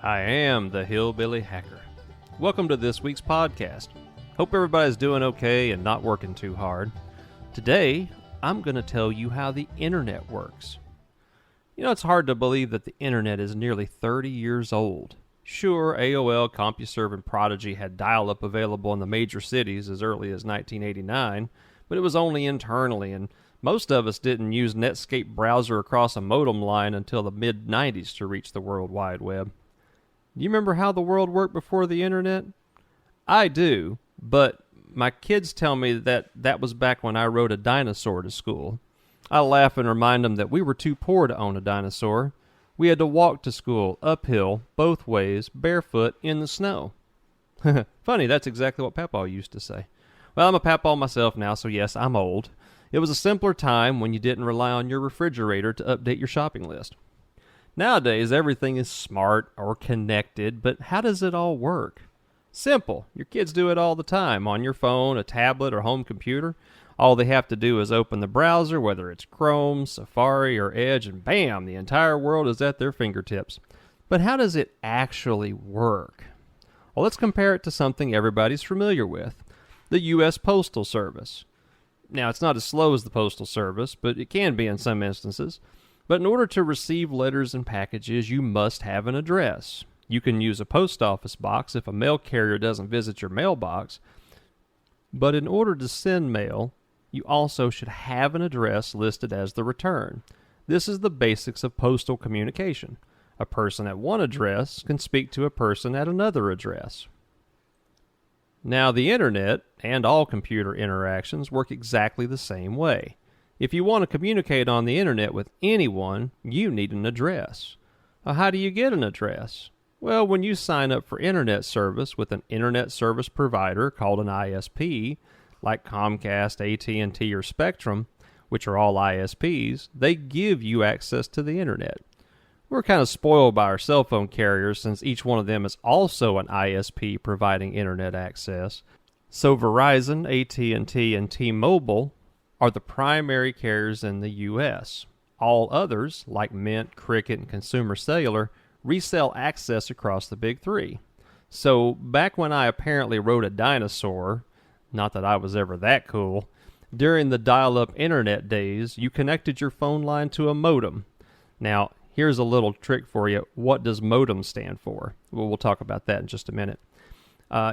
I am the Hillbilly Hacker. Welcome to this week's podcast. Hope everybody's doing okay and not working too hard. Today, I'm going to tell you how the internet works. You know, it's hard to believe that the internet is nearly 30 years old. Sure, AOL, CompuServe, and Prodigy had dial-up available in the major cities as early as 1989, but it was only internally, and most of us didn't use Netscape browser across a modem line until the mid-90s to reach the World Wide Web. Do you remember how the world worked before the internet? I do, but my kids tell me that was back when I rode a dinosaur to school. I laugh and remind them that we were too poor to own a dinosaur. We had to walk to school, uphill, both ways, barefoot, in the snow. Funny, that's exactly what Papaw used to say. Well, I'm a Papaw myself now, so yes, I'm old. It was a simpler time when you didn't rely on your refrigerator to update your shopping list. Nowadays, everything is smart or connected, but how does it all work? Simple. Your kids do it all the time on your phone, a tablet, or home computer. All they have to do is open the browser, whether it's Chrome, Safari, or Edge, and bam, the entire world is at their fingertips. But how does it actually work? Well, let's compare it to something everybody's familiar with, the U.S. Postal Service. Now, it's not as slow as the Postal Service, but it can be in some instances. But in order to receive letters and packages, you must have an address. You can use a post office box if a mail carrier doesn't visit your mailbox. But in order to send mail, you also should have an address listed as the return. This is the basics of postal communication. A person at one address can speak to a person at another address. Now, the internet and all computer interactions work exactly the same way. If you want to communicate on the internet with anyone, you need an address. How do you get an address? Well, when you sign up for internet service with an internet service provider called an ISP, like Comcast, AT&T, or Spectrum, which are all ISPs, they give you access to the internet. We're kind of spoiled by our cell phone carriers since each one of them is also an ISP providing internet access. So Verizon, AT&T, and T-Mobile are the primary carriers in the U.S. All others, like Mint, Cricket, and Consumer Cellular, resell access across the big three. So back when I apparently rode a dinosaur, not that I was ever that cool, during the dial-up internet days, you connected your phone line to a modem. Now, here's a little trick for you. What does modem stand for? Well, we'll talk about that in just a minute.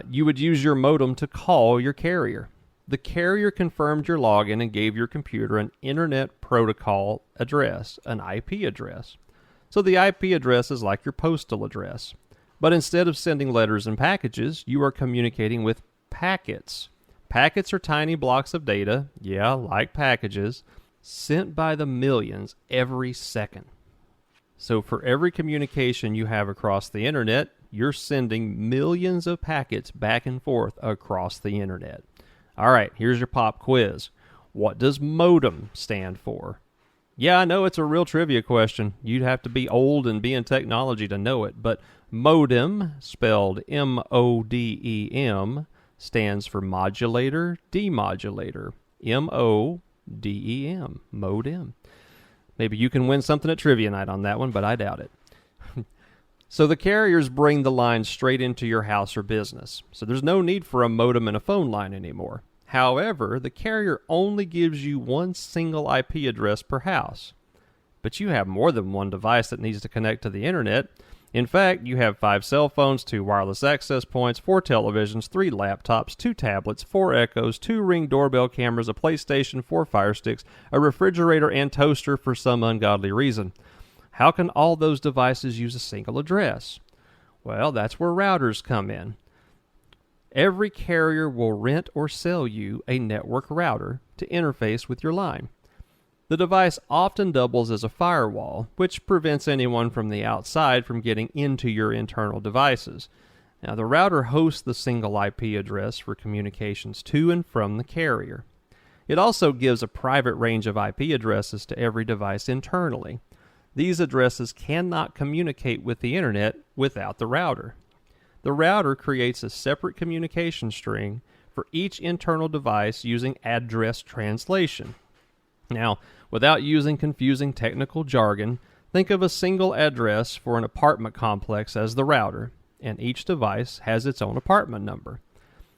You would use your modem to call your carrier. The carrier confirmed your login and gave your computer an Internet Protocol address, an IP address. So the IP address is like your postal address. But instead of sending letters and packages, you are communicating with packets. Packets are tiny blocks of data, like packages, sent by the millions every second. So for every communication you have across the internet, you're sending millions of packets back and forth across the internet. All right, here's your pop quiz. What does modem stand for? Yeah, I know it's a real trivia question. You'd have to be old and be in technology to know it, but modem, spelled M-O-D-E-M, stands for modulator, demodulator. M-O-D-E-M, modem. Maybe you can win something at trivia night on that one, but I doubt it. So the carriers bring the line straight into your house or business. So there's no need for a modem and a phone line anymore. However, the carrier only gives you one single IP address per house. But you have more than one device that needs to connect to the internet. In fact, you have 5 cell phones, 2 wireless access points, 4 televisions, 3 laptops, 2 tablets, 4 Echoes, 2 Ring doorbell cameras, a PlayStation, 4 Fire Sticks, a refrigerator, and toaster for some ungodly reason. How can all those devices use a single address? Well, that's where routers come in. Every carrier will rent or sell you a network router to interface with your line. The device often doubles as a firewall, which prevents anyone from the outside from getting into your internal devices. Now, the router hosts the single IP address for communications to and from the carrier. It also gives a private range of IP addresses to every device internally. These addresses cannot communicate with the internet without the router. The router creates a separate communication string for each internal device using address translation. Now, without using confusing technical jargon, Think of a single address for an apartment complex as the router, and each device has its own apartment number.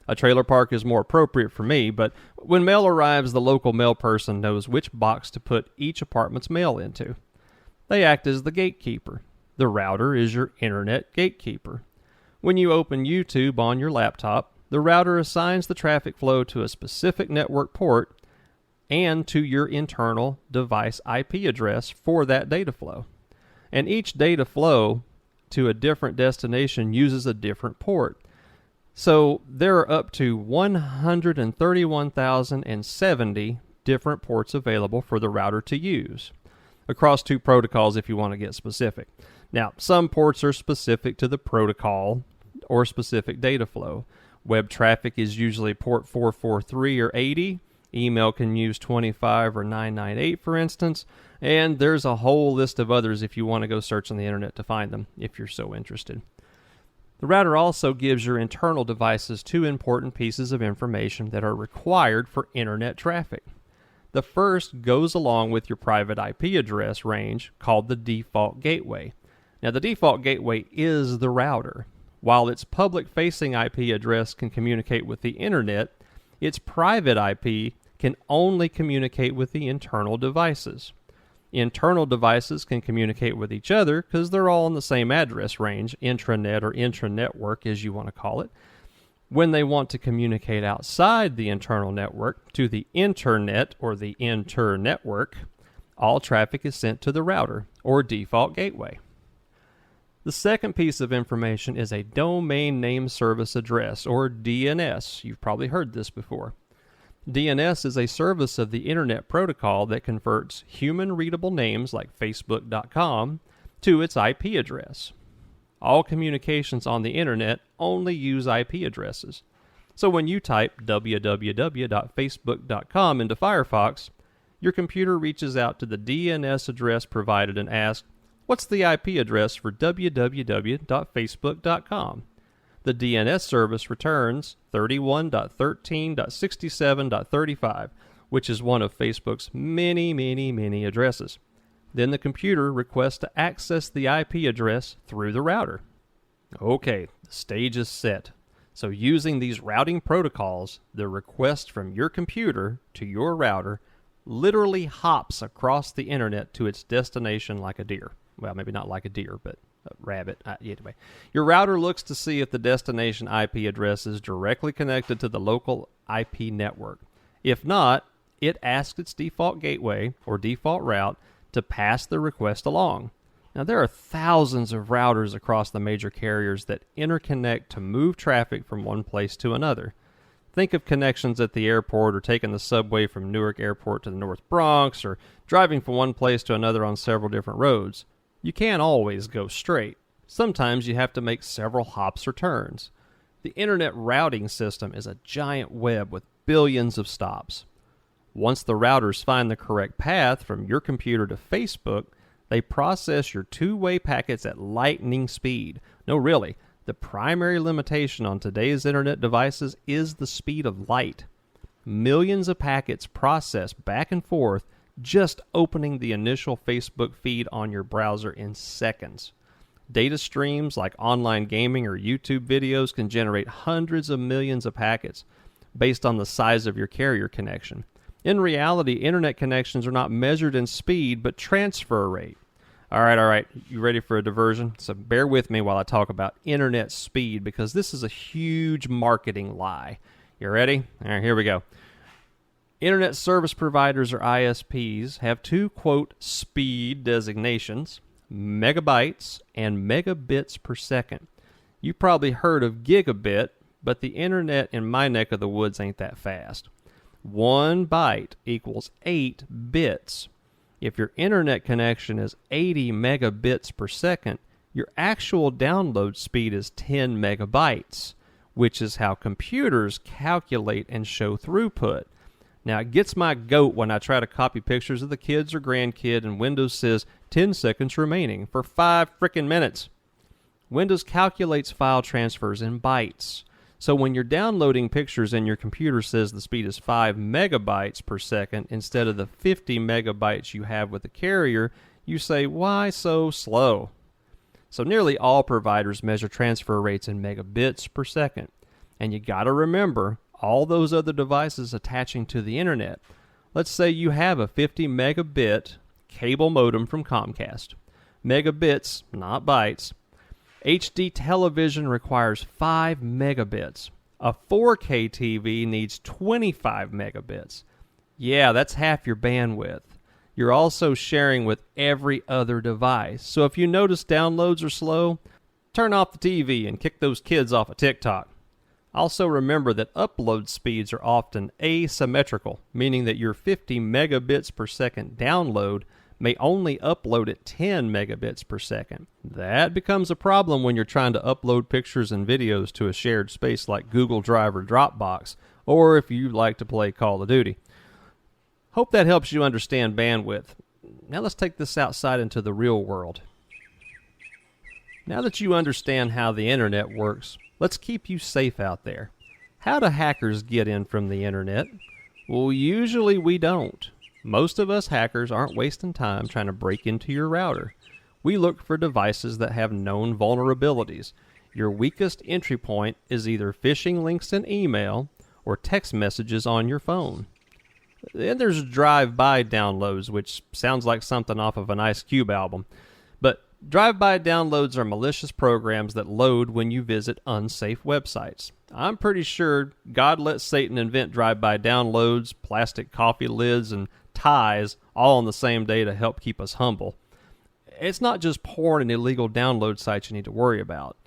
A trailer park is more appropriate for me, but when mail arrives, the local mail person knows which box to put each apartment's mail into. They act as the gatekeeper. The router is your internet gatekeeper. When you open YouTube on your laptop, the router assigns the traffic flow to a specific network port and to your internal device IP address for that data flow. And each data flow to a different destination uses a different port. So there are up to 131,070 different ports available for the router to use, across two protocols if you want to get specific. Now, some ports are specific to the protocol or specific data flow. Web traffic is usually port 443 or 80. Email can use 25 or 998, for instance, and there's a whole list of others if you want to go search on the internet to find them, if you're so interested. The router also gives your internal devices two important pieces of information that are required for internet traffic. The first goes along with your private IP address range, called the default gateway. Now, the default gateway is the router. While its public-facing IP address can communicate with the internet, its private IP can only communicate with the internal devices. Internal devices can communicate with each other because they're all in the same address range, intranet or intranetwork as you want to call it. When they want to communicate outside the internal network to the internet or the internetwork, all traffic is sent to the router or default gateway. The second piece of information is a domain name service address, or DNS. You've probably heard this before. DNS is a service of the Internet Protocol that converts human-readable names like Facebook.com to its IP address. All communications on the Internet only use IP addresses. So when you type www.facebook.com into Firefox, your computer reaches out to the DNS address provided and asks, "What's the IP address for www.facebook.com?" The DNS service returns 31.13.67.35, which is one of Facebook's many addresses. Then the computer requests to access the IP address through the router. Okay, the stage is set. So using these routing protocols, the request from your computer to your router literally hops across the internet to its destination like a deer. Well, maybe not like a deer, but a rabbit. Anyway, your router looks to see if the destination IP address is directly connected to the local IP network. If not, it asks its default gateway or default route to pass the request along. Now, there are thousands of routers across the major carriers that interconnect to move traffic from one place to another. Think of connections at the airport, or taking the subway from Newark Airport to the North Bronx, or driving from one place to another on several different roads. You can't always go straight. Sometimes you have to make several hops or turns. The internet routing system is a giant web with billions of stops. Once the routers find the correct path from your computer to Facebook, they process your two-way packets at lightning speed. No, really, the primary limitation on today's internet devices is the speed of light. Millions of packets process back and forth just opening the initial Facebook feed on your browser in seconds. Data streams like online gaming or YouTube videos can generate hundreds of millions of packets based on the size of your carrier connection. In reality, internet connections are not measured in speed, but transfer rate. All right. You ready for a diversion? So bear with me while I talk about internet speed, because this is a huge marketing lie. You ready? All right, here we go. Internet service providers, or ISPs, have two, quote, speed designations, megabytes and megabits per second. You probably heard of gigabit, but the internet in my neck of the woods ain't that fast. 1 byte equals 8 bits. If your internet connection is 80 megabits per second, your actual download speed is 10 megabytes, which is how computers calculate and show throughput. Now, it gets my goat when I try to copy pictures of the kids or grandkid and Windows says 10 seconds remaining for 5 frickin' minutes. Windows calculates file transfers in bytes. So when you're downloading pictures and your computer says the speed is 5 megabytes per second instead of the 50 megabytes you have with the carrier, You say, why so slow? So nearly all providers measure transfer rates in megabits per second. And you gotta remember all those other devices attaching to the internet. Let's say you have a 50 megabit cable modem from Comcast. Megabits, not bytes. HD television requires 5 megabits. A 4K TV needs 25 megabits. Yeah, that's half your bandwidth. You're also sharing with every other device. So if you notice downloads are slow, turn off the TV and kick those kids off of TikTok. Also remember that upload speeds are often asymmetrical, meaning that your 50 megabits per second download may only upload at 10 megabits per second. That becomes a problem when you're trying to upload pictures and videos to a shared space like Google Drive or Dropbox, or if you like to play Call of Duty. Hope that helps you understand bandwidth. Now let's take this outside into the real world. Now that you understand how the internet works, let's keep you safe out there. How do hackers get in from the internet? Well, usually we don't. Most of us hackers aren't wasting time trying to break into your router. We look for devices that have known vulnerabilities. Your weakest entry point is either phishing links in email or text messages on your phone. Then there's drive-by downloads, which sounds like something off of an Ice Cube album. But drive-by downloads are malicious programs that load when you visit unsafe websites. I'm pretty sure God let Satan invent drive-by downloads, plastic coffee lids, and ties all on the same day to help keep us humble. It's not just porn and illegal download sites you need to worry about.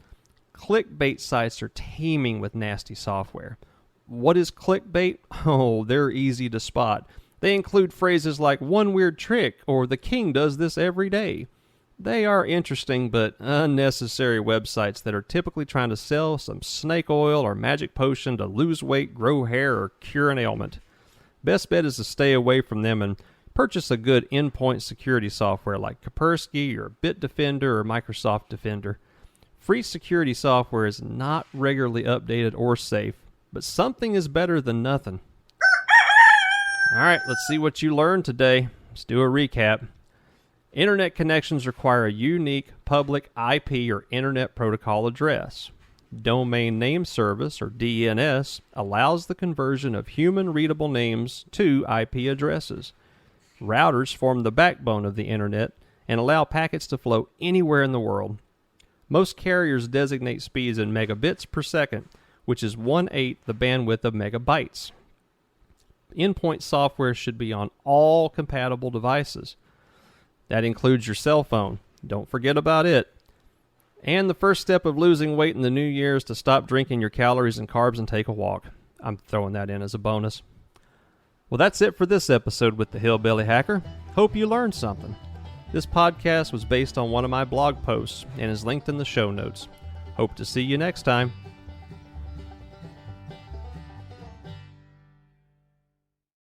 Clickbait sites are teeming with nasty software. What is clickbait? Oh, they're easy to spot. They include phrases like "one weird trick" or "the king does this every day." They are interesting but unnecessary websites that are typically trying to sell some snake oil or magic potion to lose weight, grow hair, or cure an ailment. Best bet is to stay away from them and purchase a good endpoint security software like Kaspersky or Bitdefender or Microsoft Defender. Free security software is not regularly updated or safe, but something is better than nothing. All right, let's see what you learned today. Let's do a recap. Internet connections require a unique public IP or Internet Protocol address. Domain Name Service, or DNS, allows the conversion of human-readable names to IP addresses. Routers form the backbone of the Internet and allow packets to flow anywhere in the world. Most carriers designate speeds in megabits per second, which is 1/8 the bandwidth of megabytes. Endpoint software should be on all compatible devices. That includes your cell phone. Don't forget about it. And the first step of losing weight in the new year is to stop drinking your calories and carbs and take a walk. I'm throwing that in as a bonus. Well, that's it for this episode with the Hillbilly Hacker. Hope you learned something. This podcast was based on one of my blog posts and is linked in the show notes. Hope to see you next time.